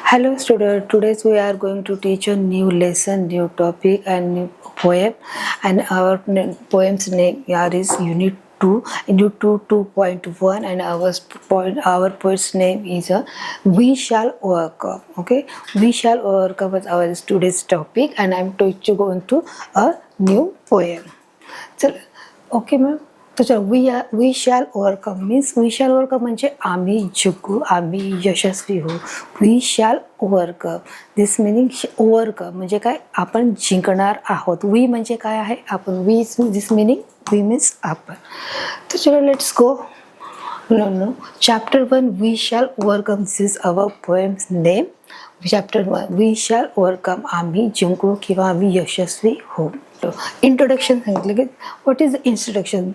Hello student, today we are going to teach a new lesson, new topic and new poem, and our poem's name here is Unit 2, Unit 2 2.1, and our poet's name is We Shall Overcome. Okay, We Shall Overcome is our today's topic, and I am going to a new poem. So, okay ma'am. तो चलो we shall overcome means we shall overcome म्हणजे आम्ही जिंकू, आम्ही यशस्वी होऊ. We shall overcome this meaning overcome म्हणजे काय, आपण जिंकणार आहोत. वी म्हणजे काय आहे, आपण. We this meaning we means आपण. तर चलो let's go. No. Chapter 1 We Shall Overcome. This is our poem's name. Chapter 1 We Shall Overcome. आम्ही जिंकू किंवा आम्ही यशस्वी होऊ. इंट्रोडक्शन सांगितलं की व्हॉट इज इंट्रोडक्शन.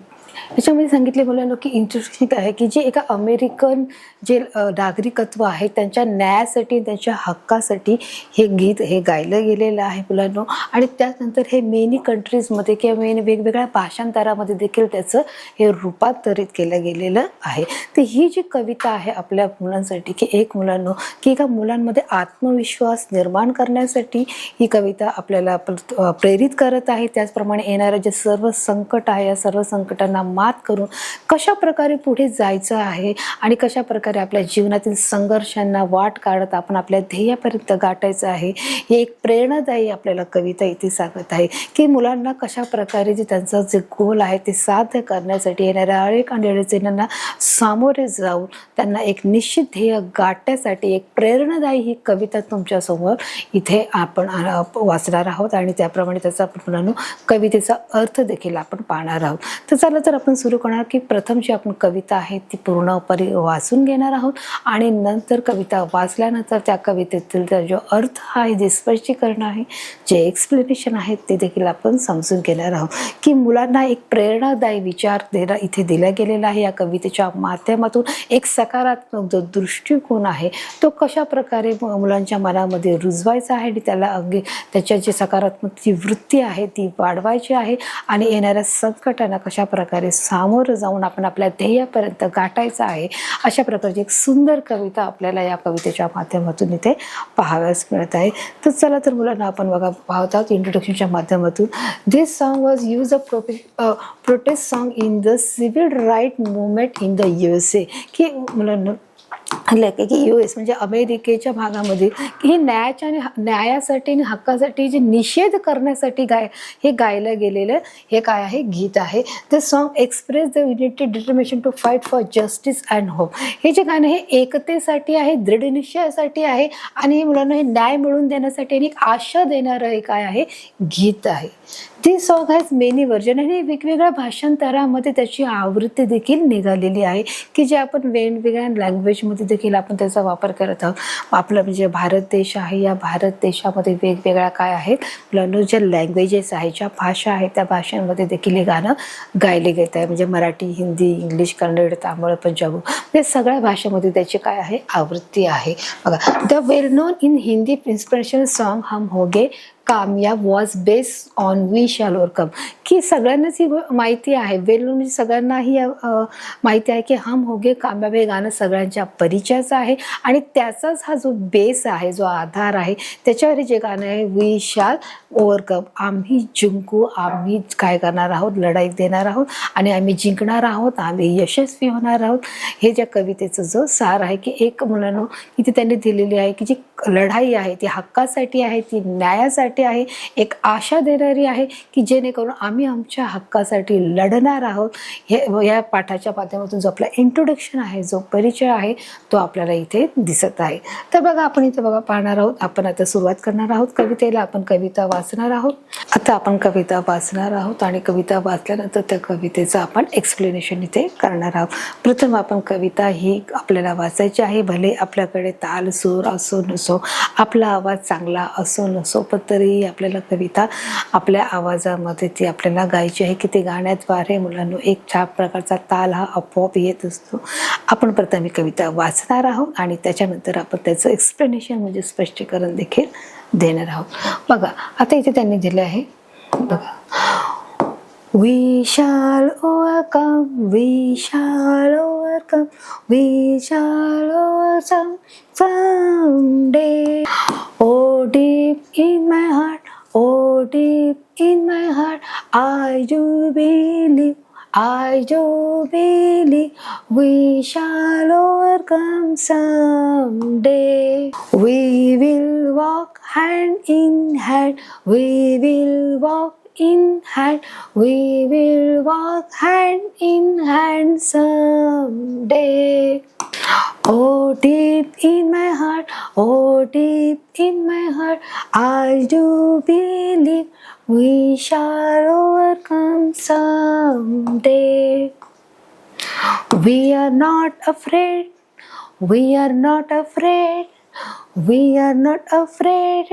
याच्यामध्ये सांगितले मुलांना की इंट्रोडक्शन काय आहे की जे एका अमेरिकन जे नागरिकत्व आहे त्यांच्या न्यायासाठी, त्यांच्या हक्कासाठी हे गीत हे गायलं गेलेलं आहे मुलांना. आणि त्यानंतर हे मेनी कंट्रीजमध्ये किंवा वेगवेगळ्या भाषांतरामध्ये देखील त्याचं हे रूपांतरित केलं गेलेलं आहे. तर ही जी कविता आहे आपल्या मुलांसाठी की एक मुलांना की एका मुलांमध्ये आत्मविश्वास निर्माण करण्यासाठी ही कविता आपल्याला प्रेरित करत आहे. त्याचप्रमाणे येणारं जे सर्व संकट आहे या सर्व संकटांना मात करून कशा प्रकारे पुढे जायचं आहे आणि कशा प्रकारे आपल्या जीवनातील संघर्षांना वाट काढत आपण आपल्या ध्येयापर्यंत गाठायचं आहे. ही एक प्रेरणादायी आपल्याला कविता इथे सांगत आहे की मुलांना कशा प्रकारे जे त्यांचं जे गोल आहे ते साध्य करण्यासाठी येणाऱ्या अनेक अडचणींना सामोरे जाऊन त्यांना एक निश्चित ध्येय गाठण्यासाठी एक प्रेरणादायी ही कविता तुमच्यासमोर इथे आपण वाचणार आहोत. आणि त्याप्रमाणे त्याचा आपण कवितेचा अर्थ देखील आपण पाहणार आहोत. तर चला तर आपण सुरू करणार की प्रथम जी आपण कविता आहे ती पूर्णपणे वाचून घेणार आहोत आणि नंतर कविता वाचल्यानंतर त्या कवितेतील जो अर्थ आहे, जे स्पष्टीकरण आहे, जे एक्सप्लेनेशन आहे ते देखील आपण समजून घेणार आहोत. की मुलांना एक प्रेरणादायी विचार इथे दिला गेलेला आहे. या कवितेच्या माध्यमातून एक सकारात्मक जो दृष्टिकोन आहे तो कशा प्रकारे मुलांच्या मनामध्ये रुजवायचा आहे आणि त्याला त्याच्या जे सकारात्मक ती वृत्ती आहे ती वाढवायची आहे आणि येणाऱ्या संकटांना कशा प्रकारे सामोरं जाऊन आपण आपल्या ध्येयापर्यंत गाठायचं आहे. अशा प्रकारची एक सुंदर कविता आपल्याला या कवितेच्या माध्यमातून इथे पाहाव्यास मिळत आहे. तर चला तर मुलांना आपण पाहत आहोत इंट्रोडक्शनच्या माध्यमातून. दिस song was use a protest song in the civil right movement in the USA. की मुलांना की US म्हणजे अमेरिकेच्या भागामध्ये ही न्यायासाठी आणि हक्कासाठी जे निषेध करण्यासाठी हे गायलं गेलेलं हे काय आहे, गीत आहे. The song express the united determination to fight for justice and hope. हे जे गाणं हे एकतेसाठी आहे, दृढ निश्चयासाठी आहे आणि हे मुलांना हे न्याय मिळवून देण्यासाठी आणि एक आशा देणारं हे काय आहे, गीत आहे. This song has many version आणि वेगवेगळ्या भाषांतरामध्ये त्याची आवृत्ती देखील निघालेली आहे की जे आपण वेगवेगळ्या लँग्वेजमध्ये देखील आपण त्याचा वापर करत आहोत. आपलं म्हणजे भारत देश आहे, या भारत देशामध्ये वेगवेगळ्या काय आहेत मुलांना ज्या लँग्वेजेस आहेत, ज्या भाषा आहेत त्या भाषांमध्ये देखील हे गाणं गायले गेलं आहे. म्हणजे मराठी, हिंदी, इंग्लिश, कन्नड, तामिळ, पंजाबी या सगळ्या भाषेमध्ये त्याची काय आहे, आवृत्ती आहे. बघा, the well known in Hindi inspirational song हम होगे कामयाब was based on we shall overcome. की सगळ्यांनाच ही माहिती आहे, वेल म्हणजे सगळ्यांना ही माहिती आहे की हम होगे कामयाब हे गाणं सगळ्यांच्या परिचयाचं आहे आणि त्याचाच हा जो बेस आहे, जो आधार आहे, त्याच्यावर जे गाणं आहे वी शॅल ओव्हरकम. आम्ही जिंकू, आम्ही काय करणार आहोत, लढाई देणार आहोत आणि आम्ही जिंकणार आहोत, आम्ही यशस्वी होणार आहोत. हे ज्या कवितेचं जो सार आहे की एक मुलांना इथे त्यांनी दिलेली आहे की जी लढाई आहे ती हक्कासाठी आहे, ती न्यायासाठी आहे, एक आशा देणारी आहे की जेणेकरून आम्ही आमच्या हक्कासाठी लढणार आहोत. हे या पाठाच्या माध्यमातून जो आपला इंट्रोडक्शन आहे, जो परिचय आहे तो आपल्याला इथे दिसत आहे. तर बघा आपण इथे पाहणार आहोत. आपण आता सुरुवात करणार आहोत कवितेला. आपण कविता वाचणार आहोत. आता आपण कविता वाचणार आहोत आणि कविता वाचल्यानंतर त्या कवितेचं आपण एक्सप्लेनेशन इथे करणार आहोत. प्रथम आपण कविता ही आपल्याला वाचायची आहे. भले आपल्याकडे ताल सूर असो नसो, आपला आवाज चांगला असो नसो, पण तरीही आपल्याला कविता आपल्या आवाजामध्ये ती आपल्याला गायची आहे की ते गाण्याद्वारे मुलांना एक छान प्रकारचा ताल हा आपोआप येत असतो. आपण प्रथम ही कविता वाचणार आहोत आणि त्याच्यानंतर आपण त्याचं एक्सप्लेनेशन म्हणजे स्पष्टीकरण देखील देणार आहोत. बघा आता इथे त्यांनी दिले आहे, बघा, We shall overcome, we shall overcome. overcome. We shall overcome someday. Oh, deep in my heart, oh, deep in my heart, I do believe, I do believe we shall overcome someday. We will walk hand in hand, we will walk in hand, we will walk hand in hand someday. Oh, deep in my heart, oh, deep in my heart, I do believe we shall overcome someday. We are not afraid, we are not afraid, we are not afraid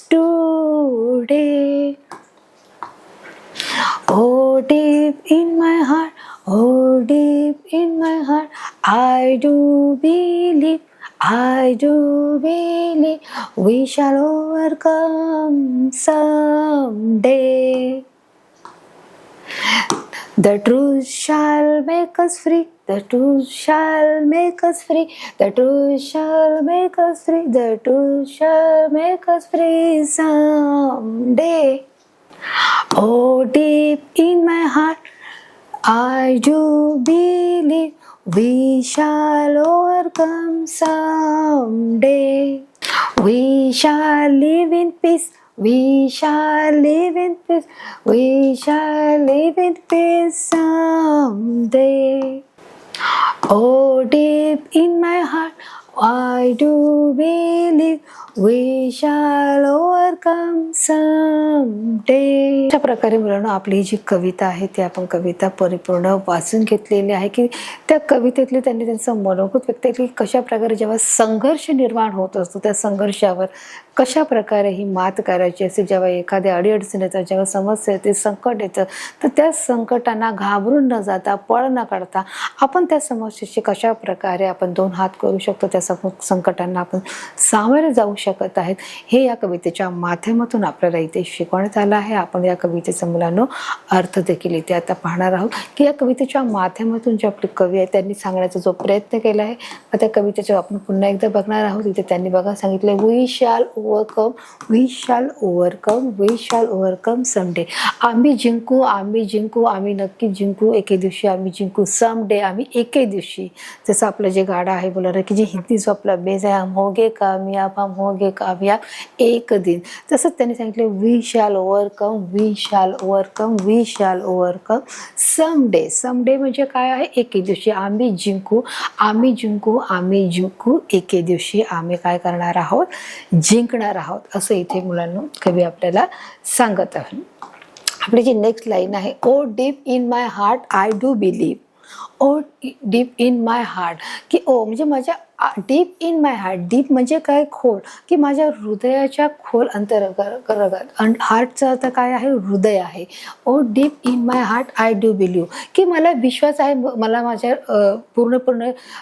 today. Oh, deep in my heart, oh, deep in my heart, I do believe, I do believe we shall overcome someday. The truth shall make us free, the truth shall make us free, the truth shall make us free, the truth shall make us free someday. Oh, deep in my heart, I do believe we shall overcome someday. We shall live in peace, we shall live in peace, we shall live in peace someday. Oh, deep in my heart, I do believe we shall overcome someday. अशा प्रकारे मुलांना आपली जी कविता आहे ती आपण कविता परिपूर्ण वाचून घेतलेली आहे की त्या कवितेतली त्यांनी त्यांचं मनोगत व्यक्त केली. कशा प्रकारे जेव्हा संघर्ष निर्माण होत असतो त्या संघर्षावर कशा प्रकारे ही मात करायची असते, जेव्हा एखाद्या अडीअडचण येतात, जेव्हा समस्या येते, संकट येतं, तर त्या संकटांना घाबरून न जाता पळ न काढता आपण त्या समस्येशी कशा प्रकारे आपण दोन हात करू शकतो, त्या संकटांना आपण सामोरे जाऊ शकत आहेत हे या कवितेच्या माध्यमातून आपल्याला इथे शिकवण्यात आलं आहे. आपण या कवितेचा मुलांनो अर्थ देखील इथे आता पाहणार आहोत की या कवितेच्या माध्यमातून जे आपले कवी आहे त्यांनी सांगण्याचा जो प्रयत्न केला आहे त्या कवितेच्या आपण पुन्हा एकदा बघणार आहोत. इथे त्यांनी बघा सांगितले we shall overcome, we shall overcome, we shall overcome someday. आम्ही जिंकू, आम्ही जिंकू, आम्ही नक्की जिंकू, एके दिवशी आम्ही जिंकू. समडे आम्ही एके दिवशी. जसं आपलं जे गाणं आहे बोला की जे हिंदी जो आपला बेस आहे, हम होगे कामयाब, हम होगे कामयाब एक दिन. तसंच त्यांनी सांगितलं we shall overcome, we shall overcome, we shall overcome someday. समडे म्हणजे काय आहे, एके दिवशी. आम्ही जिंकू, आम्ही जिंकू, आम्ही जिंकू, एके दिवशी आम्ही काय करणार आहोत, जिंकणार आहोत, असं इथे मुलांना कवी आपल्याला सांगत आहे. आपली जी नेक्स्ट लाईन आहे, ओ deep in my heart I do believe. O deep in my heart, की ओ म्हणजे माझ्या deep in my heart. Deep म्हणजे काय, खोल, की माझ्या हृदयाच्या खोल अंतर्गत. हार्टचा अर्थ काय आहे, हृदय आहे. ओ deep in my heart I do believe, की मला विश्वास आहे, मला माझ्या पूर्ण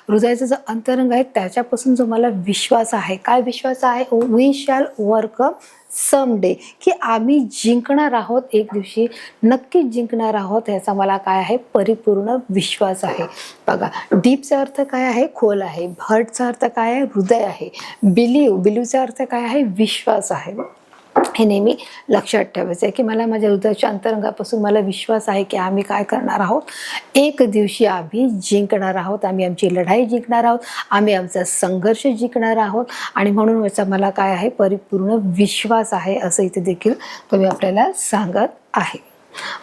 हृदयाचं जो अंतरंग आहे त्याच्यापासून जो मला विश्वास आहे. काय विश्वास आहे, वी शॅल ओव्हरकम समडे, की आम्ही जिंकणार आहोत, एक दिवशी नक्कीच जिंकणार आहोत, याचा मला काय आहे, परिपूर्ण विश्वास आहे. बघा डीपचा अर्थ काय आहे, खोल आहे. हार्टचा अर्थ काय आहे, हृदय आहे. बिलीव्हचा अर्थ काय आहे, विश्वास आहे. हे नेहमी लक्षात ठेवायचं आहे की मला माझ्या हृदयाच्या अंतरंगापासून मला विश्वास आहे की आम्ही काय करणार आहोत, एक दिवशी आम्ही जिंकणार आहोत, आम्ही आमची लढाई जिंकणार आहोत, आम्ही आमचा संघर्ष जिंकणार आहोत, आणि म्हणून याचा मला काय आहे, परिपूर्ण विश्वास आहे, असं इथे देखील कवी आपल्याला सांगत आहे.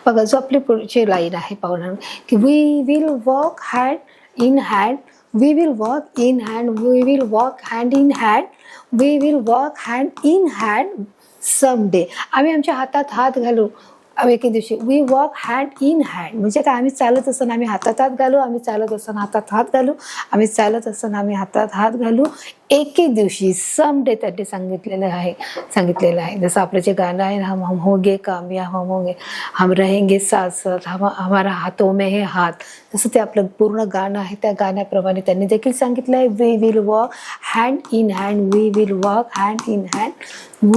बघा जो आपली पुढची लाईन आहे पाहून की we will walk hand in hand, we will walk in hand, we will walk hand in hand, we will walk hand in hand someday. आम्ही आमच्या हातात हात घालू एके दिवशी. We walk hand in hand म्हणजे काय, आम्ही चालत असताना आम्ही हातात हात घालू, आम्ही चालत असताना हातात हात घालू, आम्ही चालत असताना आम्ही हातात हात घालू एके दिवशी समडे त्यांनी सांगितलेलं आहे. जसं आपलं जे गाणं आहे, हम होंगे कामयाब, हम होंगे, हम रहेंगे साथ साथ, हमारा हाथों में है हाथ, तसं ते आपलं पूर्ण गाणं आहे. त्या गाण्याप्रमाणे त्यांनी देखील सांगितलं आहे, we will walk hand in hand, we will walk hand in hand,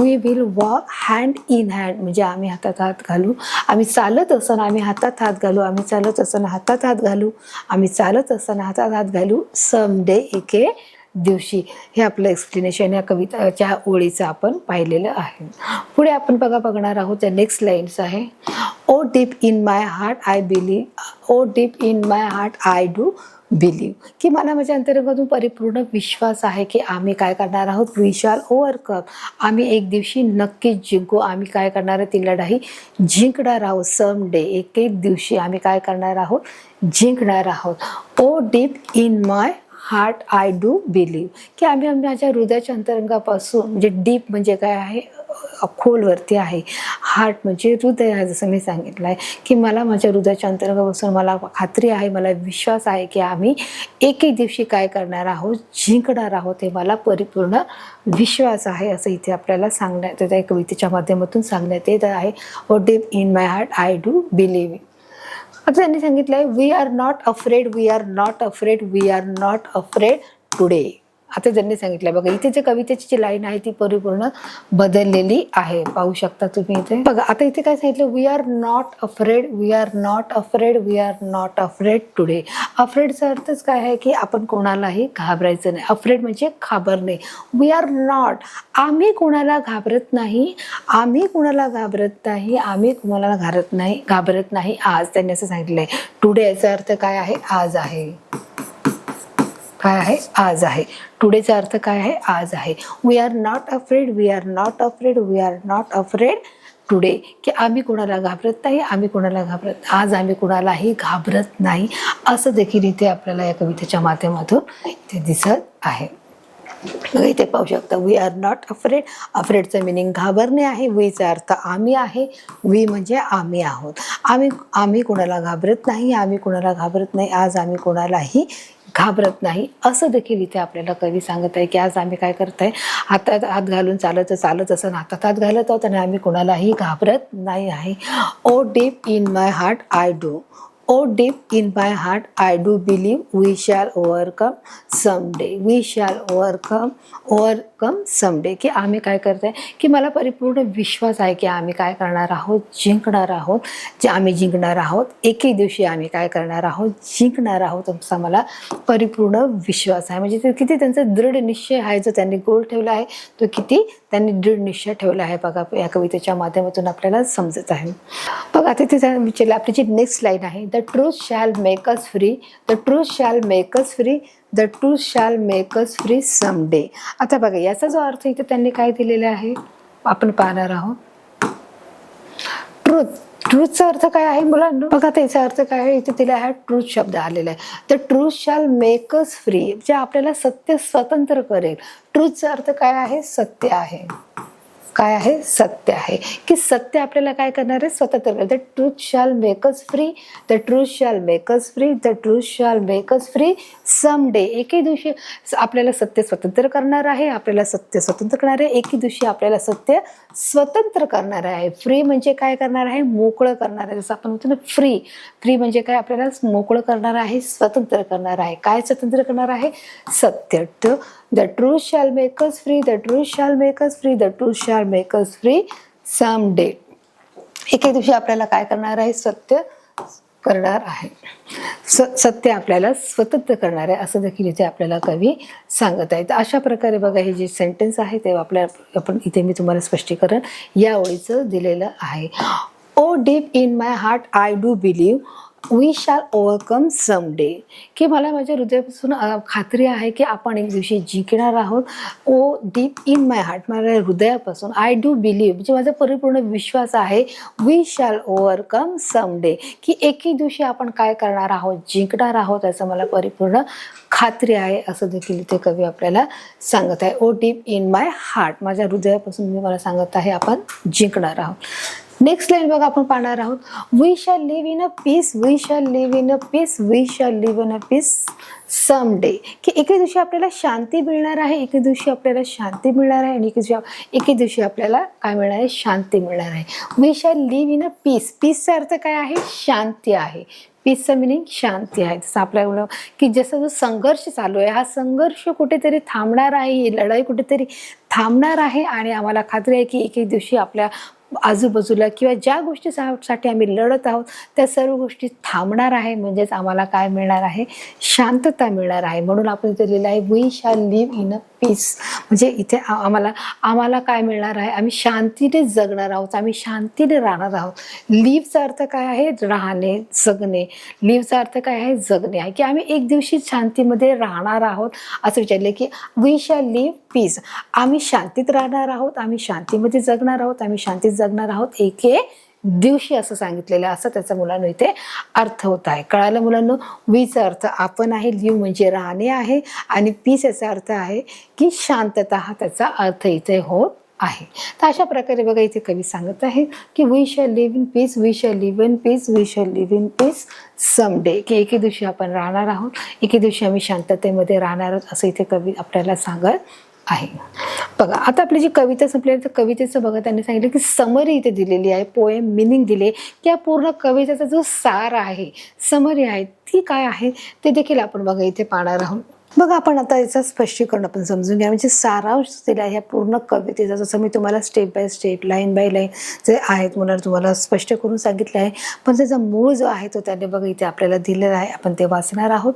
we will walk hand in hand, म्हणजे आम्ही हातात हात घालू, आम्ही चालत असताना आम्ही हातात हात घालू, आम्ही चालत असताना हातात हात घालू, आम्ही चालत असताना हातात हात घालू, समडे एके दिवशी. हे आपलं एक्सप्लेनेशन या कविताच्या ओळीचं आपण पाहिलेलं आहे. पुढे आपण बघणार आहोत. त्या नेक्स्ट लाईन्स आहे, ओ deep in my heart I believe, O deep in my heart I do believe, की मला माझ्या अंतरंगातून परिपूर्ण विश्वास आहे की आम्ही काय करणार आहोत, वी शॅल ओव्हरकम, आम्ही एक दिवशी नक्कीच जिंकू. आम्ही काय करणार आहे, ती लढाई जिंकणार आहोत. समडे एके दिवशी आम्ही काय करणार आहोत, जिंकणार आहोत. ओ deep in my heart I do believe, की आम्ही माझ्या हृदयाच्या अंतरंगापासून, म्हणजे डीप म्हणजे काय आहे, खोलवरती आहे, हार्ट म्हणजे हृदय आहे. जसं मी सांगितलं आहे की मला माझ्या हृदयाच्या अंतरंगापासून मला खात्री आहे, मला विश्वास आहे की आम्ही एके दिवशी काय करणार आहोत, जिंकणार आहोत. हे मला परिपूर्ण विश्वास आहे, असं इथे आपल्याला सांगण्यात त्या कवितेच्या माध्यमातून सांगण्यात येत आहे. ओ deep in my heart I do believe. आता त्यांनी सांगितलं आहे, we are not afraid, we are not afraid, we are not afraid today. आता त्यांनी सांगितलं बघा, इथे जे कवितेची जी लाईन आहे ती परिपूर्ण बदललेली आहे, पाहू शकता तुम्ही इथे बघा. आता इथे काय सांगितलं, we are not afraid, we are not afraid, we are not afraid today. अफ्रेडचा अर्थच काय आहे की आपण कोणालाही घाबरायचं नाही. अफ्रेड म्हणजे घाबरणे. वी आर नॉट, आम्ही कोणाला घाबरत नाही, आम्ही कोणाला घाबरत नाही, आम्ही कोणाला घाबरत नाही आज. त्यांनी असं सांगितलंय. टुडे याचा अर्थ काय आहे, आज आहे. काय आहे, आज आहे. टुडेचा अर्थ काय आहे, आज आहे. We are not afraid, we are not afraid, we are not afraid today, की आम्ही कोणाला घाबरत नाही, आम्ही कोणाला घाबरत, आज आम्ही कोणालाही घाबरत नाही, असं देखील इथे आपल्याला या कवितेच्या माध्यमातून इथे दिसत आहे. इथे पाहू शकता, we are not afraid. अफ्रेडचं meaning घाबरणे आहे. वीचा अर्थ आम्ही आहे. वी म्हणजे आम्ही आहोत. आम्ही कोणाला घाबरत नाही, आम्ही कोणाला घाबरत नाही, आज आम्ही कोणालाही घाबरत नाही, असं देखील इथे आपल्याला कवी सांगत आहे की आज आम्ही काय करत आहे, हातात हात घालून चालत असं हातात हात घालत आहोत आणि आम्ही कोणालाही घाबरत नाही आहे. ओ deep in my heart I do, O deep in my heart I do believe, we shall overcome someday, we shall overcome someday, की आम्ही काय करत आहे, की मला परिपूर्ण विश्वास आहे की आम्ही काय करणार आहोत, जिंकणार आहोत. जे आम्ही जिंकणार आहोत, एके दिवशी आम्ही काय करणार आहोत, जिंकणार आहोत, असा मला परिपूर्ण विश्वास आहे. म्हणजे ते किती त्यांचा दृढ निश्चय आहे, जो त्यांनी गोल ठेवला आहे तो किती त्यांनी दृढ निश्चय ठेवला आहे बघा, या कवितेच्या माध्यमातून आपल्याला समजत आहे. बघा तिथे विचारलं, आपली जी नेक्स्ट लाईन आहे, the truth shall make us free, the truth shall make us free, the truth shall make us free someday. आता बघा याचा जो अर्थ इथे त्यांनी काय दिलेला आहे आपण पाहणार आहोत. ट्रूथचा अर्थ काय आहे मुलांना, बघा त्याचा अर्थ काय आहे, इथे दिला आहे ट्रूथ शब्द आलेला आहे. The truth shall make us free, जे आपल्याला सत्य स्वतंत्र करेल. ट्रूथचा अर्थ काय आहे, सत्य आहे. काय आहे, सत्य आहे, की सत्य आपल्याला काय करणार आहे, स्वतंत्र करेल. The truth shall make us free, the truth shall make us free, the truth shall make us free someday. एके दिवशी आपल्याला सत्य स्वतंत्र करणार आहे, आपल्याला सत्य स्वतंत्र करणार आहे, एके दिवशी आपल्याला सत्य स्वतंत्र करणार आहे. फ्री म्हणजे काय करणार आहे, मोकळं करणार आहे. जसं आपण म्हणतो ना फ्री, फ्री म्हणजे काय, आपल्याला मोकळं करणार आहे, स्वतंत्र करणार आहे. काय स्वतंत्र करणार आहे, सत्य. The truth shall make us free, the truth shall make us free, the truth shall make us free someday. एके दिवशी आपल्याला काय करणार आहे, सत्य करणार आहे, सत्य आपल्याला स्वतंत्र करणार आहे, असं देखील इथे आपल्याला कवी सांगत आहे. तर अशा प्रकारे बघा हे जे सेंटेन्स आहे ते आपण इथे मी तुम्हाला स्पष्टीकरण या ओळीचं दिलेलं आहे. ओ deep in my heart I do believe, we shall overcome someday, की मला माझ्या हृदयापासून खात्री आहे की आपण एक दिवशी जिंकणार आहोत. ओ डीप इन माय हार्ट, माझ्या हृदयापासून, आय डू बिलीव म्हणजे माझा परिपूर्ण विश्वास आहे, वी शॅल ओव्हरकम समडे, की एके दिवशी आपण काय करणार आहोत, जिंकणार आहोत, असं मला परिपूर्ण खात्री आहे, असं देखील इथे कवी आपल्याला सांगत आहे. ओ डीप इन माय हार्ट, माझ्या हृदयापासून मी मला सांगत आहे आपण जिंकणार आहोत. नेक्स्ट लाईन बघा आपण पाहणार आहोत. We shall live in a peace, we shall live in a peace, we shall live in a peace some day. की एके दिवशी आपल्याला शांती मिळणार आहे, एके दिवशी आपल्याला शांती मिळणार आहे आणि एके दिवशी आपल्याला काय मिळणार आहे, शांती मिळणार आहे. We shall live in a piece. पीसचा अर्थ काय आहे, शांती आहे. पीसचं मिनिंग शांती आहे. जसं आपल्याला की जसं जो संघर्ष चालू आहे, हा संघर्ष कुठेतरी थांबणार आहे, ही लढाई कुठेतरी थांबणार आहे आणि आम्हाला खात्री आहे की एके दिवशी आपल्या आजूबाजूला किंवा ज्या गोष्टीसाठी आम्ही लढत आहोत त्या सर्व गोष्टी थांबणार आहे. म्हणजेच आम्हाला काय मिळणार आहे, शांतता मिळणार आहे. म्हणून आपण इथे लिहिलं आहे we shall live in a peace. म्हणजे इथे आम्हाला काय मिळणार आहे, आम्ही शांतीने जगणार आहोत, आम्ही शांतीने राहणार आहोत. लिव्हचा अर्थ काय आहे, राहणे, जगणे. लिव्हचा अर्थ काय आहे, जगणे आहे. की आम्ही एक दिवशी शांतीमध्ये राहणार आहोत असं विचारले की वी शॅल लिव्ह पीस. आम्ही शांतीत राहणार आहोत, आम्ही शांतीमध्ये जगणार आहोत, आम्ही शांतीत जगणार आहोत एके दिवशी असं सांगितलेलं आहे. असं त्याचा मुलांनो इथे अर्थ होत आहे. कळालं मुलांनो. वीचा अर्थ आपण आहे, लिव्ह म्हणजे राहणे आहे आणि पीस याचा अर्थ आहे की शांतता, हा त्याचा अर्थ इथे होत आहे. तर अशा प्रकारे बघा इथे कवी सांगत आहे की we shall live in peace, we shall live in peace, we shall live in peace some day. की एके दिवशी आपण राहणार आहोत, एके दिवशी आम्ही शांततेमध्ये राहणार आहोत असं इथे कवी आपल्याला सांगत आहे. बघा आता आपली जी कविता संपली तर कवितेचं बघा त्यांनी सांगितलं की समरी इथे दिलेली आहे, पोएम मिनिंग दिले की या पूर्ण कवितेचा जो सार आहे, समरी आहे ती काय आहे ते देखील आपण बघा इथे पाहणार आहोत. बघा आपण आता याचं स्पष्टीकरण आपण समजून घ्या. म्हणजे सारांश दिला ह्या पूर्ण कवितेचा, जसं मी तुम्हाला step by step, line by line जे आहेत मुलांना तुम्हाला स्पष्ट करून सांगितलं आहे. पण त्याचा मूळ जो आहे तो त्याने बघा इथे आपल्याला दिलेला आहे, आपण ते वाचणार आहोत.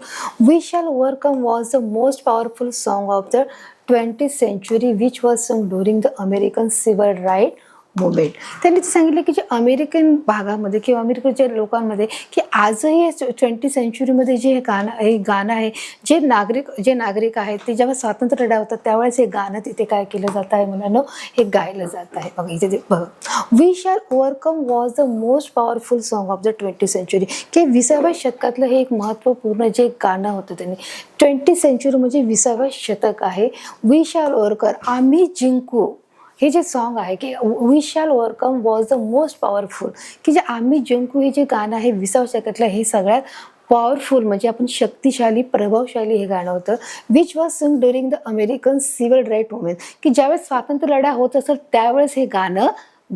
We shall overcome was the most powerful song of the 20th century which was sung during the American Civil Rights movement. त्यांनी ते सांगितलं की जे अमेरिकन भागामध्ये किंवा अमेरिकेच्या लोकांमध्ये की आजही 20th सेंचुरीमध्ये जे गाणं आहे, जे नागरिक आहेत ते जेव्हा स्वातंत्र्य लढा होतात त्यावेळेस हे गाणं तिथे काय केलं जात आहे मुलांनो, हे गायलं जात आहे. बघा इथे बघा, we shall overcome was the most powerful song of the 20th century. की 20व्या शतकातलं हे एक महत्त्वपूर्ण जे गाणं होतं त्यांनी. 20th century म्हणजे 20व्या शतक आहे. वी शॅल ओव्हरकम, आम्ही जिंकू, हे जे सॉन्ग आहे की we shall overcome was the most powerful. की जे आम्ही जिंकू हे जे गाणं आहे 20व्या शतकातलं हे सगळ्यात पॉवरफुल म्हणजे आपण शक्तिशाली, प्रभावशाली हे गाणं होतं. Which was सung during the American civil right movement. की ज्यावेळेस स्वातंत्र्य लढा होत असेल त्यावेळेस हे गाणं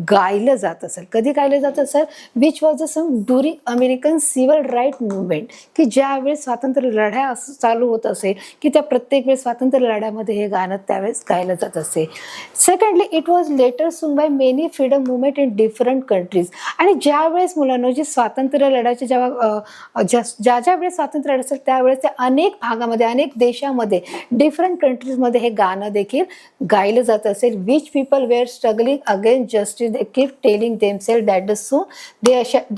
गायलं जात असेल. कधी गायलं जात असेल, which was the सং during American civil right movement. की ज्यावेळेस स्वातंत्र्य लढा चालू होत असेल की त्या प्रत्येक वेळेस स्वातंत्र्य लढ्यामध्ये हे गाणं त्यावेळेस गायलं जात असे. Secondly it was later सung by many freedom movement in different countries. आणि ज्यावेळेस मुलांना जे स्वातंत्र्य लढ्याचे ज्या वेळेस स्वातंत्र्य लढा असेल त्यावेळेस त्या अनेक भागामध्ये, अनेक देशामध्ये, डिफरंट कंट्रीजमध्ये हे गाणं देखील गायलं जात असेल. Which people were struggling against justice, they keep telling themselves that soon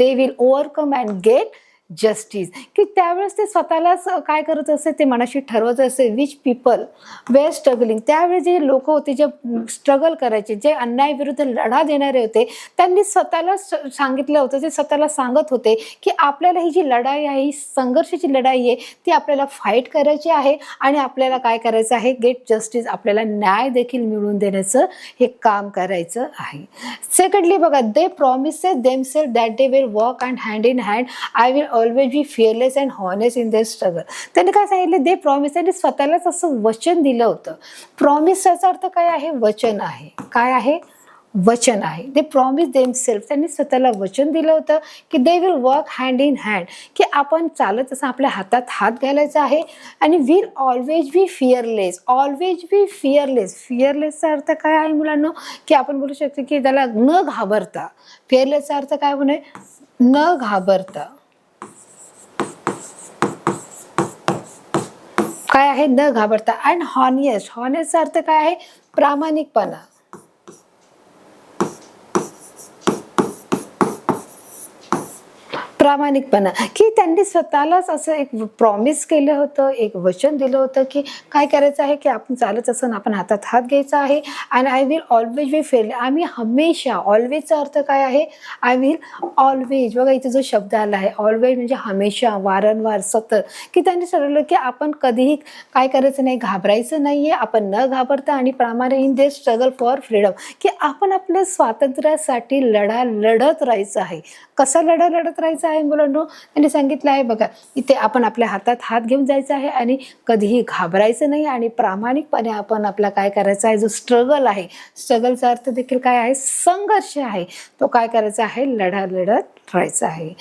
they will overcome and get justice. की त्यावेळेस ते स्वतःलाच काय करत असे, ते मनाशी ठरवत असे. विच पीपल वेअर स्ट्रगलिंग, त्यावेळेस जे लोक होते जे स्ट्रगल करायचे, जे अन्यायाविरुद्ध लढा देणारे होते, त्यांनी स्वतःला सांगितलं होतं, ते स्वतःला सांगत होते की आपल्याला ही जी लढाई आहे, ही संघर्षाची लढाई आहे, ती आपल्याला फाईट करायची आहे आणि आपल्याला काय करायचं आहे, गेट जस्टिस, आपल्याला न्याय देखील मिळवून देण्याचं हे काम करायचं आहे. सेकंडली बघा, they promises themselves that they will walk and hand in hand, I will always be fearless and honest in their struggle. त्यांनी काय सांगितलं, दे प्रॉमिस, त्यांनी स्वतःलाच असं वचन दिलं होतं. प्रॉमिसचा अर्थ काय आहे, वचन आहे. काय आहे, वचन आहे. दे प्रॉमिस देमसेल्फ, त्यांनी स्वतःला वचन दिलं होतं की they will work hand in hand, की आपण चालत असं आपल्या हातात हात घालायचा आहे आणि will always be fearless. Always be fearless. फिअरलेसचा अर्थ काय आहे मुलांना, की आपण बोलू शकतो की त्याला न घाबरता. फिअरलेसचा अर्थ काय म्हणे, न घाबरता. काय आहे, न घाबरता. अँड हॉनेस्ट, हॉनेस्टचा अर्थ काय आहे, प्रामाणिकपणा. प्रामाणिकपणा, की त्यांनी स्वतःलाच असं एक प्रॉमिस केलं होतं, एक वचन दिलं होतं की काय करायचं आहे, की आपण चालत असताना आपण हातात हात घ्यायचा आहे आणि I will always B fail. आम्ही हमेशा, ऑलवेजचा अर्थ काय आहे, आय विल ऑलवेज. बघा इथे जो शब्द आला आहे ऑलवेज म्हणजे हमेशा, वारंवार, सतत, की त्यांनी ठरवलं की आपण कधीही काय करायचं नाही, घाबरायचं नाहीये, आपण न घाबरता आणि प्रामाणिक in they struggle for freedom, की आपण आपल्या स्वातंत्र्यासाठी लढा लढत राहायचं आहे. कसा लढा लढत राहायचा आहे मुलांनो, त्यांनी सांगितलं आहे बघा इथे, आपण आपल्या हातात हात घेऊन जायचा आहे आणि कधीही घाबरायचं नाही आणि प्रामाणिकपणे आपण आपला काय करायचा आहे, जो स्ट्रगल आहे, स्ट्रगलचा अर्थ देखील काय आहे, संघर्ष आहे, तो काय करायचा आहे, लढा लढत राहायचा आहे.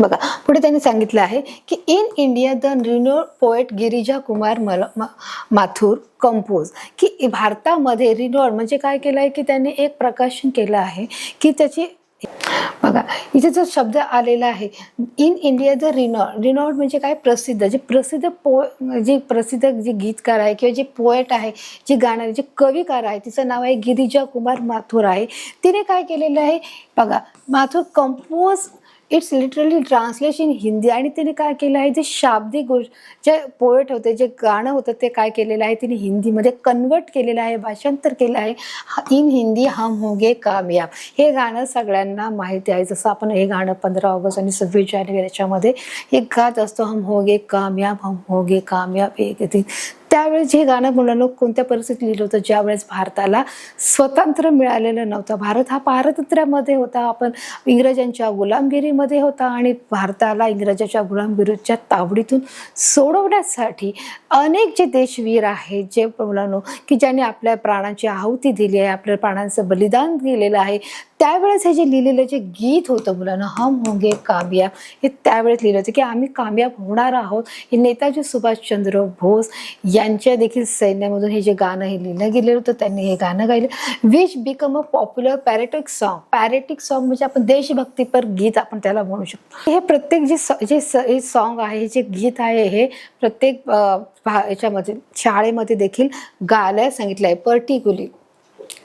बघा पुढे त्यांनी सांगितलं आहे की in India the renowned poet Girija Kumar Mathur compose, की भारतामध्ये रिनोड म्हणजे काय केलं आहे, की त्यांनी एक प्रकाशन केलं आहे की त्याची, बघा इथे जो शब्द आलेला आहे in India the Renault, Renault म्हणजे काय, प्रसिद्ध, जे प्रसिद्ध जे प्रसिद्ध जे गीतकार आहे किंवा जे पोएट आहे, जे गाणारे, जे कविकार आहे, तिचं नाव आहे गिरिजा कुमार माथुर आहे. तिने काय केलेलं आहे बघा, Mathur compose, it's literally translation Hindi, आणि तिने काय केलं आहे, जे शाब्दिक जे पोएट होते, जे गाणं होतं ते काय केलेलं आहे, तिने हिंदीमध्ये कन्वर्ट केलेलं आहे, भाषांतर केलं आहे. इन हिंदी हम होंगे कामयाब, हे गाणं सगळ्यांना माहिती आहे. जसं आपण हे गाणं 15 ऑगस्ट आणि 26 जानेवारी याच्यामध्ये हे गात असतो, हम होंगे कामयाब, हम होंगे कामयाब एक दिन. त्यावेळेस हे गाणं मुलांना कोणत्या परिस्थितीत लिहिलं होतं, ज्यावेळेस भारताला स्वातंत्र्य मिळालेलं नव्हतं. भारत हा पारतंत्र्यामध्ये होता, आपण इंग्रजांच्या गुलामगिरीमध्ये होता आणि भारताला इंग्रजांच्या गुलामगिरीच्या तावडीतून सोडवण्यासाठी अनेक जे देशवीर आहेत, जे मुलांनो की ज्यांनी आपल्या प्राणांची आहुती दिली आहे, आपल्या प्राणांचं बलिदान दिलेलं आहे, त्यावेळेस हे जे लिहिलेलं जे गीत होतं मुलांना, हम होंगे कामयाब, हे त्यावेळेस लिहिलं होतं की आम्ही कामयाब होणार आहोत. हे नेताजी सुभाषचंद्र बोस यांच्या देखील सैन्यामधून हे जे गाणं हे लिहिलं गेलेलं होतं, त्यांनी हे गाणं गायलं, which become a popular patriotic song. Patriotic song म्हणजे आपण देशभक्तीपर गीत आपण त्याला म्हणू शकतो. हे प्रत्येक जे सॉन्ग आहे, हे जे गीत आहे, हे प्रत्येक याच्यामध्ये शाळेमध्ये देखील गायला सांगितलं आहे. पर्टिक्युलरली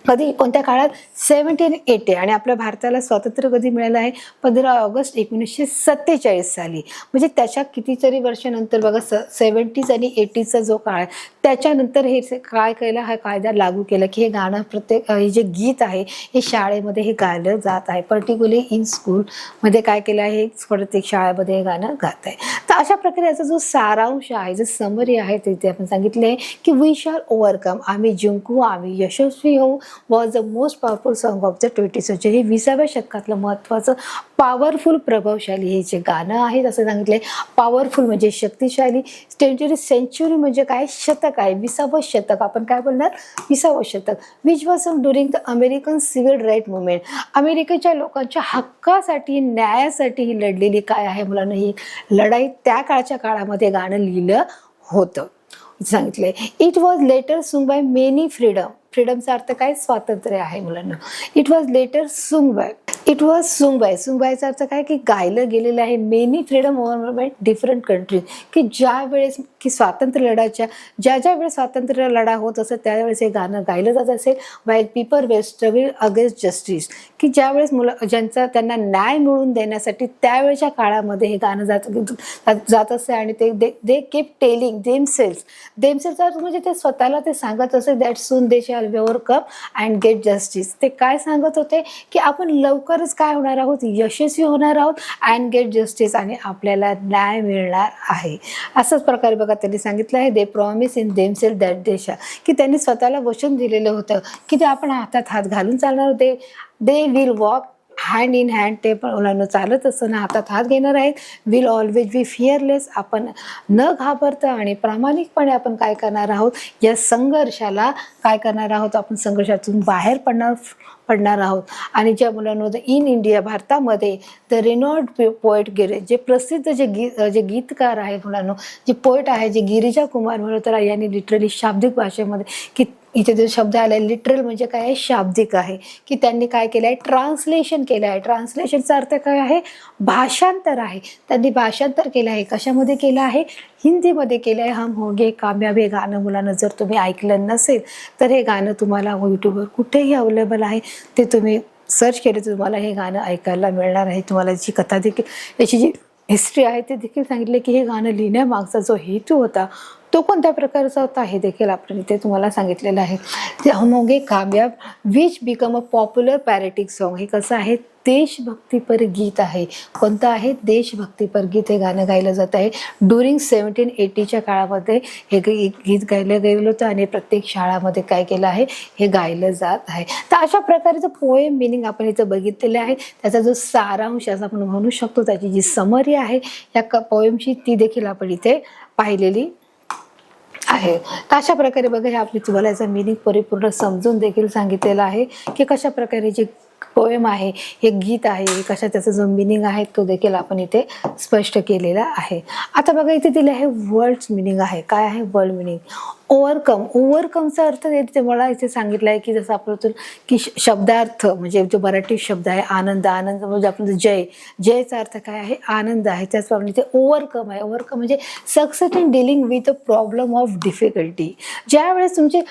कधी, कोणत्या काळात, 1780, आणि आपल्या भारताला स्वातंत्र्य कधी मिळालं आहे, 15 ऑगस्ट 1947 साली. म्हणजे त्याच्या कितीतरी वर्षानंतर बघा, 70s आणि 80sचा जो काळ आहे, त्याच्यानंतर हे काय केलं, हा कायदा लागू केला की हे गाणं प्रत्येक, हे जे गीत आहे हे शाळेमध्ये हे गायलं जात आहे. पर्टिक्युलरली इन स्कूलमध्ये काय केलं आहे, प्रत्येक शाळेमध्ये हे गाणं गात आहे. तर अशा प्रकारे याचा जो सारांश आहे, जो समरी आहे, तिथे आपण सांगितले की वी शॅल ओव्हरकम, आम्ही जिंकू, आम्ही यशस्वी होऊ, was the most powerful song of the 20th century. हे 20व्या शतकातलं महत्त्वाचं पॉवरफुल, प्रभावशाली हे जे गाणं आहे, असं सांगितलंय. पॉवरफुल म्हणजे शक्तिशाली, सेंचुरी म्हणजे काय, शतक आहे, 20वं शतक, आपण काय बोलणार, 20वं शतक. Which was during the American civil right movement, अमेरिकेच्या लोकांच्या हक्कासाठी, न्यायासाठी ही लढलेली काय आहे मुलांना, ही लढाई त्या काळच्या काळामध्ये गाणं लिहिलं होतं, सांगितलंय. इट वॉज लेटर सुंग बाय मेनी फ्रीडम, फ्रीडमचा अर्थ काय, स्वातंत्र्य आहे मुलांना. इट वॉज लेटर सुंग बाय, इट वॉज सुंग बाय, सुंग बायचा अर्थ काय, की गायलं गेलेलं आहे. Many freedom movement different countries, की ज्या वेळेस की स्वातंत्र्य लढाच्या, ज्या वेळेस स्वातंत्र्य लढा होत असत त्यावेळेस हे गाणं गायलं जात असेल. वाईल पीपल वे स्ट्रगल अगेन्स्ट जस्टिस, की ज्यावेळेस ज्यांचा त्यांना न्याय मिळवून देण्यासाठी त्यावेळेच्या काळामध्ये हे गाणं जात असे. आणि दे कीप टेलिंग देमसेल्फ अर्थ म्हणजे ते स्वतःला ते सांगत असे, that soon they shall overcome and gate justice. ते काय सांगत होते, की आपण लवकरच काय होणार आहोत, यशस्वी होणार आहोत, अँड गेट जस्टिस, आणि आपल्याला न्याय मिळणार आहे. असंच प्रकारे बघा त्यांनी सांगितलं आहे, they promise in themselves that they shall, की त्यांनी स्वतःला वचन दिलेलं होतं की ते आपण हातात हात घालून चालणार होते. दे will walk hand in hand, ते पण मुलांना चालत असताना हातात हात घेणार आहेत. विल ऑलवेज बी फिअरलेस, आपण न घाबरता आणि प्रामाणिकपणे आपण काय करणार आहोत, या संघर्षाला काय करणार आहोत, आपण संघर्षातून बाहेर पडणार आहोत. आणि ज्या मुलांमध्ये इन इंडिया, भारतामध्ये द रेनॉल्ड पोएट जे प्रसिद्ध जे गीतकार आहे मुलांना, जे पोएट आहे, जे गिरिजा कुमार मल्होत्रा यांनी लिटरली शाब्दिक भाषेमध्ये, की इथे जो शब्द आला आहे लिटरल म्हणजे काय आहे, शाब्दिक आहे, की त्यांनी काय केलं आहे, ट्रान्सलेशन केलं आहे. ट्रान्सलेशनचा अर्थ काय आहे, भाषांतर आहे. त्यांनी भाषांतर केलं आहे, कशामध्ये केलं आहे, हिंदीमध्ये केलं आहे. हम होंगे कामयाब हे गाणं मुलांना जर तुम्ही ऐकलं नसेल तर हे गाणं तुम्हाला यूट्यूबवर कुठेही अवेलेबल आहे, ते तुम्ही सर्च केले तर तुम्हाला हे गाणं ऐकायला मिळणार आहे. तुम्हाला याची कथा देखील, याची जी हिस्ट्री आहे ते देखील सांगितले की हे गाणं लिहिण्यामागचा जो हेतू होता तो कोणत्या प्रकारचा होता हे देखील आपण इथे तुम्हाला सांगितलेलं आहे. ते हम होंगे कामयाब which become a popular patriotic song. हे कसं आहे, देशभक्तीपर गीत आहे. कोणतं आहे, देशभक्तीपर गीत हे गाणं गायलं जात आहे. ड्युरिंग 1780च्या काळामध्ये हे गीत गायलं गेलं होतं आणि प्रत्येक शाळामध्ये काय केलं आहे, हे गायलं जात आहे. तर अशा प्रकारचं पोएम मिनिंग आपण इथं बघितलेलं आहे. त्याचा जो सारांश असं आपण म्हणू शकतो, त्याची जी समरी आहे या पोएमची ती देखील आपण इथे पाहिलेली आहे. तर अशा प्रकारे बघा, हे आपली तुम्हाला याचा मिनिंग परिपूर्ण समजून देखील सांगितलेलं आहे की कशा प्रकारे जे पोएम आहे, हे गीत आहे, कशा त्याचा जो मिनिंग आहे तो देखील आपण इथे स्पष्ट केलेला आहे. आता बघा इथे दिले आहे वर्ड्स मिनिंग आहे. काय आहे वर्ड मिनिंग? ओव्हरकम. ओव्हरकमचा अर्थ ते मला इथे सांगितलं आहे की जसं आपण की शब्दार्थ म्हणजे जो मराठी शब्द आहे आनंद. आनंद म्हणजे आपण जय, जयचा अर्थ काय आहे, आनंद आहे. त्याचप्रमाणे इथे ओव्हरकम आहे. ओव्हरकम म्हणजे success in dealing with a problem of difficulty. ज्यावेळेस तुमचे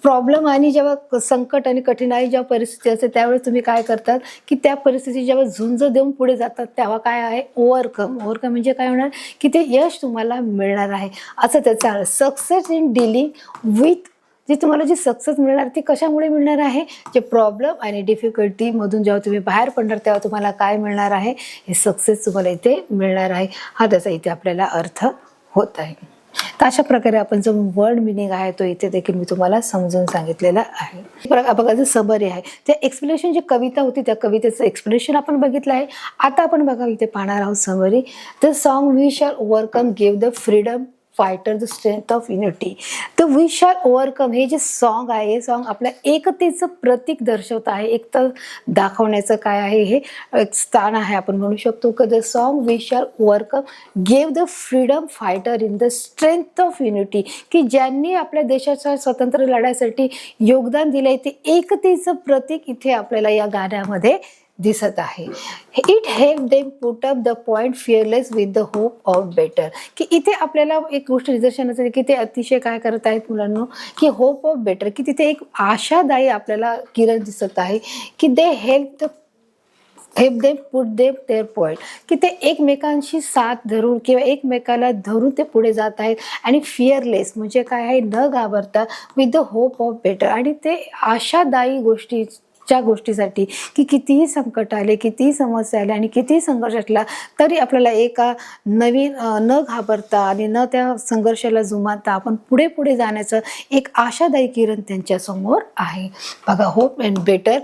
प्रॉब्लेम आणि जेव्हा संकट आणि कठीणाई जेव्हा परिस्थिती असते त्यावेळेस तुम्ही काय करतात की त्या परिस्थिती जेव्हा झुंज देऊन पुढे जातात तेव्हा काय आहे, ओव्हरकम. ओव्हरकम म्हणजे काय होणार की ते यश तुम्हाला मिळणार आहे असं त्याचा. सक्सेस इन डीलिंग विथ, जे तुम्हाला जी सक्सेस मिळणार ती कशामुळे मिळणार आहे, जे प्रॉब्लेम आणि डिफिकल्टीमधून जेव्हा तुम्ही बाहेर पडणार तेव्हा तुम्हाला काय मिळणार आहे, हे सक्सेस तुम्हाला इथे मिळणार आहे. हा त्याचा इथे आपल्याला अर्थ होत आहे. तर अशा प्रकारे आपण जो वर्ड मिनिंग आहे तो इथे देखील मी तुम्हाला समजून सांगितलेला आहे. बघा जो समरी आहे त्या एक्सप्लेनेशन, जी कविता होती त्या कवितेचं एक्सप्लेनेशन आपण बघितलं आहे. आता आपण बघा इथे पाहणार आहोत summary. The song we shall overcome give the freedom fighter the strength of unity. तर वी शॅल ओव्हरकम हे जे सॉन्ग आहे, हे सॉन्ग आपल्या एकतेचं प्रतीक दर्शवत आहे. एकता दाखवण्याचं काय आहे, हे एक स्थान आहे. आपण म्हणू शकतो की the song we shall overcome gave the freedom fighter in the strength of unity. की ज्यांनी आपल्या देशाच्या स्वातंत्र्य लढ्यासाठी योगदान दिलंय ते एकतेचं प्रतीक इथे आपल्याला या गाण्यामध्ये दिसत आहे. It help them put up the point fearless with the hope of better. की इथे आपल्याला एक गोष्ट निदर्शनास येते की ते अतिशय काय करत आहेत मुलांनो, की होप ऑफ बेटर, की तिथे एक आशादायी आपल्याला किरण दिसत आहे की they help them put them their point. की ते एकमेकांशी साथ धरून किंवा एकमेकाला धरून ते पुढे जात आहेत. आणि फिअरलेस म्हणजे काय आहे, न घाबरता with the hope of better. आणि ते आशादायी गोष्टीसाठी की कितीही संकट आले, कितीही समस्या आल्या आणि कितीही संघर्ष असला तरी आपल्याला एका नवीन न घाबरता आणि न त्या संघर्षाला जुमानता आपण पुढे जाण्याचं एक आशादायी किरण त्यांच्या समोर आहे. बघा, hope and better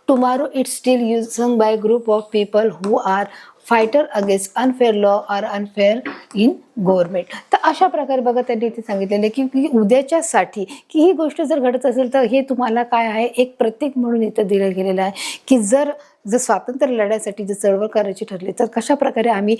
tomorrow it still using by group of people who are fighter against unfair law are unfair in government. तर अशा प्रकारे बघा त्यांनी इथे सांगितलेलं की उद्याच्यासाठी की ही गोष्ट जर घडत असेल तर हे तुम्हाला काय आहे, एक प्रतीक म्हणून इथं दिलं गेलेलं आहे की जर स्वातंत्र्य लढ्यासाठी जर चळवळ करायची ठरली तर कशा प्रकारे आम्ही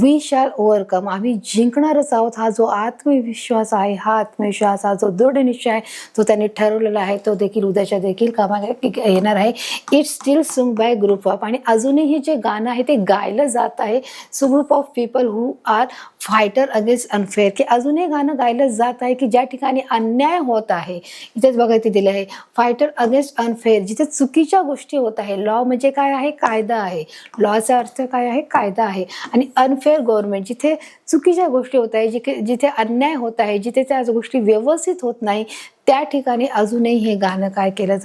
वी शॅल ओव्हरकम, आम्ही जिंकणारच आहोत. हा जो आत्मविश्वास आहे, हा आत्मविश्वास, हा जो दृढ निश्चय आहे तो त्यांनी ठरवलेला आहे, तो देखील उद्याच्या देखील कामाला येणार आहे. It still sung by group of, आणि अजूनही जे गाणं आहे ते गायलं जात आहे. So group of people who are fighter against unfair, की अजूनही गाणं गायलं जात आहे की ज्या ठिकाणी अन्याय होत आहे. इथेच बघा इथे दिले आहे फायटर अगेन्स्ट अनफेअर, जिथे चुकीच्या गोष्टी होत आहे. लॉ म्हणजे काय आहे, कायदा आहे. लॉचा अर्थ काय आहे, कायदा आहे. आणि अनफेअर गव्हर्नमेंट, जिथे चुकीच्या गोष्टी होत आहे, जिथे अन्याय होत आहे, जिथे त्या गोष्टी व्यवस्थित होत नाही त्या ठिकाणी अजूनही हे गाणं काय केलं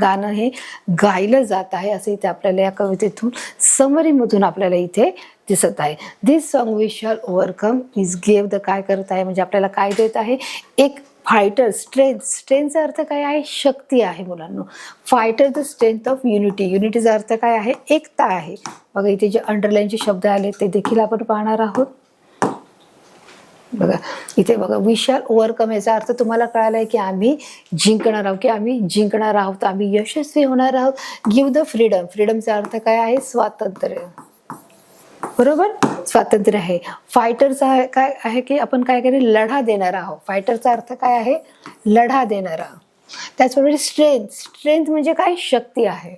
गाणं हे गायलं जात आहे असं इथे आपल्याला या कवितेतून समरीमधून आपल्याला इथे दिसत आहे. This song we shall overcome is give the, काय करत आहे म्हणजे आपल्याला काय देत आहे, एक फायटर स्ट्रेंथ. स्ट्रेंथचा अर्थ काय आहे, शक्ती आहे मुलांनो. Fighter the strength of unity, युनिटीचा अर्थ काय आहे, एकता आहे. बघा इथे जे अंडरलाईनचे शब्द आले ते देखील आपण पाहणार आहोत. बघा इथे बघा, वी शॅल ओव्हरकम याचा अर्थ तुम्हाला कळाला आहे की आम्ही जिंकणार आहोत, की आम्ही जिंकणार आहोत, आम्ही यशस्वी होणार आहोत. गिव्ह द फ्रीडम, फ्रीडमचा अर्थ काय आहे, स्वातंत्र्य. बरोबर, स्वातंत्र्य आहे. फायटरचा काय आहे की आपण काय करेल, लढा देणार आहोत. फायटरचा अर्थ काय आहे, लढा देणारा. त्याचप्रमाणे स्ट्रेंथ, स्ट्रेंथ म्हणजे काय, शक्ती आहे.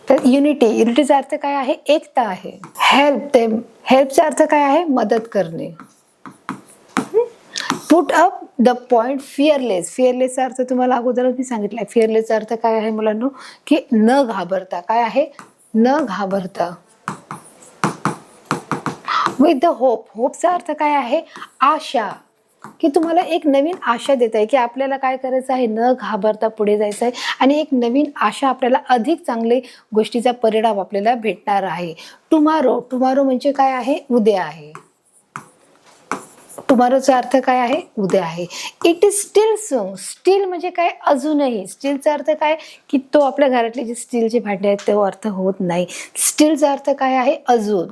तर युनिटी, युनिटीचा अर्थ काय आहे, एकता आहे. हेल्प देम, हेल्पचा अर्थ काय आहे, मदत करणे. Put up the point fearless. फिअरलेसचा अर्थ तुम्हाला अगोदरच मी सांगितलाय. फिअरलेसचा अर्थ काय आहे मुलांनो, की न घाबरता. काय आहे? न घाबरता. With the hope. होपचा अर्थ काय आहे? आशा. की तुम्हाला एक नवीन आशा देत आहे की आपल्याला काय करायचं आहे, न घाबरता पुढे जायचं आहे आणि एक नवीन आशा आपल्याला अधिक चांगले गोष्टीचा परिणाम आपल्याला भेटणार आहे. टुमारो. टुमारो म्हणजे काय आहे? उद्या आहे. टुमारोचा अर्थ काय आहे? उद्या आहे. It is steel soon. Steel म्हणजे काय? अजूनही. स्टीलचा अर्थ काय? की तो आपल्या घरातले जे स्टीलचे भांडे आहेत तो अर्थ होत नाही. स्टीलचा अर्थ काय आहे? अजून.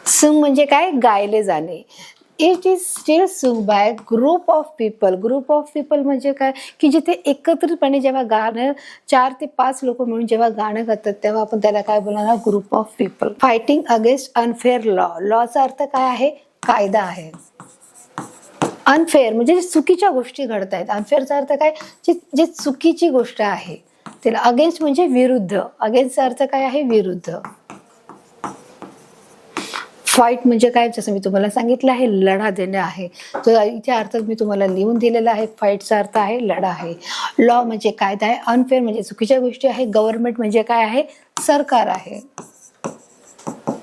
सुंग म्हणजे काय? गायले जाणे. It is steel sung by group of people. Group of people म्हणजे काय? की जिथे एकत्रितपणे जेव्हा गाणं 4 ते 5 लोक मिळून जेव्हा गाणं गातात तेव्हा आपण त्याला काय बोलणार? Group of people. Fighting against unfair law. लॉचा अर्थ काय आहे? कायदा आहे. अनफेअर म्हणजे चुकीच्या गोष्टी घडत आहेत. अनफेअरचा अर्थ काय? जे चुकीची गोष्ट आहे त्याला. अगेन्स्ट म्हणजे विरुद्ध. अगेन्स्टचा अर्थ काय आहे? विरुद्ध. फाईट म्हणजे काय? जसं मी तुम्हाला सांगितलं आहे, लढा देणे आहे. तर इथे अर्थ मी तुम्हाला लिहून दिलेला आहे. फाईटचा अर्थ आहे लढा आहे. लॉ म्हणजे कायदा आहे. अनफेअर म्हणजे चुकीच्या गोष्टी आहे. गव्हर्नमेंट म्हणजे काय आहे? सरकार आहे.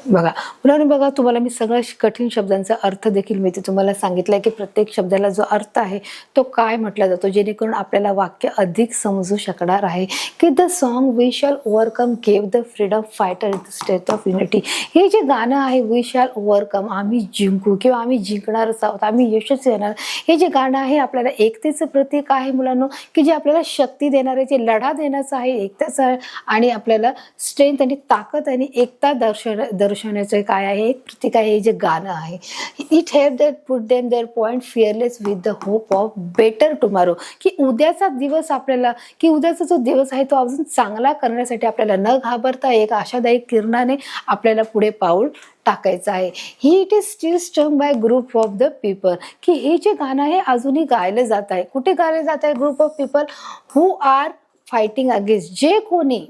बघा मुलांनो, बघा तुम्हाला मी सगळ्या कठीण शब्दांचा अर्थ देखील मी ते तुम्हाला सांगितलंय की प्रत्येक शब्दाला जो अर्थ आहे तो काय म्हटला जातो, जेणेकरून आपल्याला वाक्य अधिक समजू शकणार आहे. की the song we shall overcome gave the freedom fighter in the state of unity. हे जे गाणं आहे वी शॅल ओव्हरकम, आम्ही जिंकू किंवा आम्ही जिंकणारच आहोत, आम्ही यशस्वी येणार, हे जे गाणं आहे आपल्याला एकतेचं प्रतीक आहे मुलांनो, की जे आपल्याला शक्ती देणार आहे, जे लढा देण्याचं आहे, एकताच आहे आणि आपल्याला स्ट्रेंथ आणि ताकद आणि एकता दर्शवण्याचं काय आहे? एक प्रतीक आहे हे जे गाणं आहे. It help that put them their point fearless with the hope of better tomorrow. की उद्याचा दिवस आपल्याला, की उद्याचा जो दिवस आहे तो अजून चांगला करण्यासाठी आपल्याला न घाबरता एक आशादायी किरणाने आपल्याला पुढे पाऊल टाकायचं आहे. He it is still strung by group of the people. की हे जे गाणं आहे अजूनही गायलं जात आहे. कुठे गायलं जात आहे? Group of people who are fighting against. जे कोणी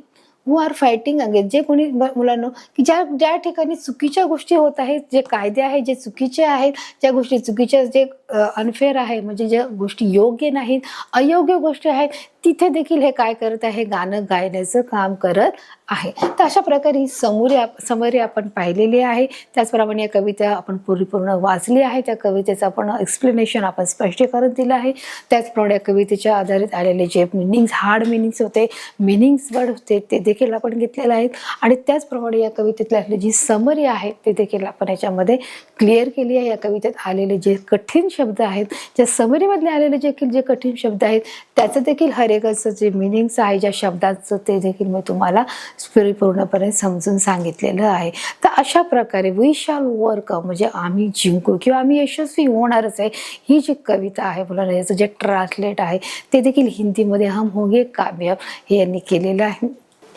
हु आर फायटिंग अगेन्स्ट, जे कोणी मुलांनो की ज्या ठिकाणी चुकीच्या गोष्टी होत आहेत, जे कायदे आहेत जे चुकीचे आहेत, ज्या गोष्टी चुकीच्या, जे अनफेअर आहे म्हणजे ज्या गोष्टी योग्य नाहीत, अयोग्य गोष्टी आहेत, तिथे देखील हे काय करत आहे? गाणं गायण्याचं काम करत आहे. तर अशा प्रकारे ही समरी आपण पाहिलेली आहे. त्याचप्रमाणे या कविता आपण पूर्ण वाचली आहे. त्या कवितेचं आपण एक्सप्लेनेशन आपण स्पष्टीकरण दिलं आहे. त्याचप्रमाणे या कवितेच्या आधारित आलेले जे मिनिंग्स, हार्ड मिनिंग्स होते, मिनिंग्स वर्ड होते, ते देखील आपण घेतलेले आहेत. आणि त्याचप्रमाणे या कवितेतली जी समरी आहे ते देखील आपण याच्यामध्ये क्लिअर केली आहे. या कवितेत आलेले जे कठीण शब्द आहेत, ज्या समरीमधले आलेले जे कठीण शब्द आहेत, त्याचं देखील हर एकाचं जे मिनिंग्स आहे, ज्या शब्दाचं, ते देखील मी तुम्हाला पूर्णपणे समजून सांगितलेलं आहे. तर अशा प्रकारे वी शॅल ओव्हरकम म्हणजे आम्ही जिंकू किंवा आम्ही यशस्वी होणारच आहे, ही जी कविता आहे मुलांना, याचं जे ट्रान्सलेट आहे ते देखील हिंदीमध्ये हम होंगे कामयाब हे यांनी केलेलं आहे.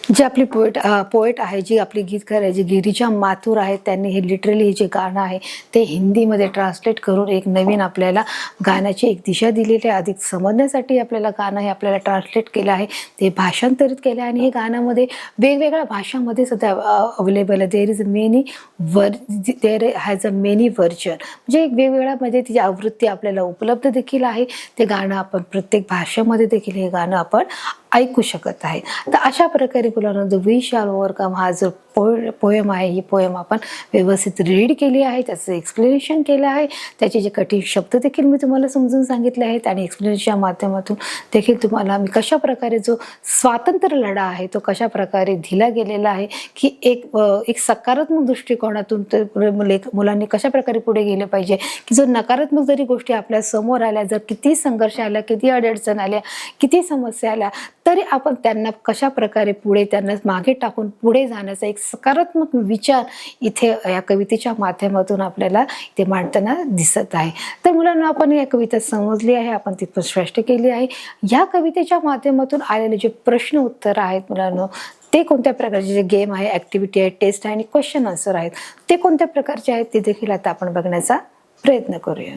जे आपली पोएट आहे, जी आपली गीतकार आहे, जी गिरिजा माथुर आहेत, त्यांनी हे लिटरली हे जे गाणं आहे ते हिंदीमध्ये ट्रान्सलेट करून एक नवीन आपल्याला गाण्याची एक दिशा दिलेली आहे. अधिक समजण्यासाठी आपल्याला गाणं हे आपल्याला ट्रान्सलेट केलं आहे, ते भाषांतरित केलं आहे. आणि हे गाण्यामध्ये वेगवेगळ्या भाषांमध्ये सुद्धा अवेलेबल आहे. There has a many version, म्हणजे एक वेगवेगळ्यामध्ये तिची आवृत्ती आपल्याला उपलब्ध देखील आहे. ते गाणं आपण प्रत्येक भाषेमध्ये देखील हे गाणं आपण ऐकू शकत आहे. तर अशा प्रकारे मुलांना जो वी शॅल ओव्हरकम हा जो पोएम आहे, ही पोएम आपण व्यवस्थित रीड केली आहे, त्याचं एक्सप्लेनेशन केलं आहे, त्याचे जे कठीण शब्द देखील मी तुम्हाला समजून सांगितले आहेत आणि एक्सप्लेनेशनच्या माध्यमातून देखील तुम्हाला मी कशा प्रकारे जो स्वातंत्र्य लढा आहे तो कशा प्रकारे दिला गेलेला आहे, की एक सकारात्मक दृष्टिकोनातून मुलांनी कशा प्रकारे पुढे गेले पाहिजे, की जो नकारात्मक जरी गोष्टी आपल्या समोर आल्या, जर किती संघर्ष आला, किती अडचण आल्या, किती समस्या आल्या, तरी आपण त्यांना कशा प्रकारे पुढे, त्यांना मागे टाकून पुढे जाण्याचा एक सकारात्मक विचार इथे या कवितेच्या माध्यमातून आपल्याला इथे मांडताना दिसत आहे. तर मुलांना आपण या कविता समजली आहे, आपण ती पण स्पष्ट केली आहे. या कवितेच्या माध्यमातून आलेले जे प्रश्न उत्तर आहेत मुलांना, ते कोणत्या प्रकारचे जे गेम आहे, ॲक्टिव्हिटी आहे, टेस्ट आहे आणि क्वेश्चन आन्सर आहेत, ते कोणत्या प्रकारचे आहेत ते देखील आता आपण बघण्याचा प्रयत्न करूया.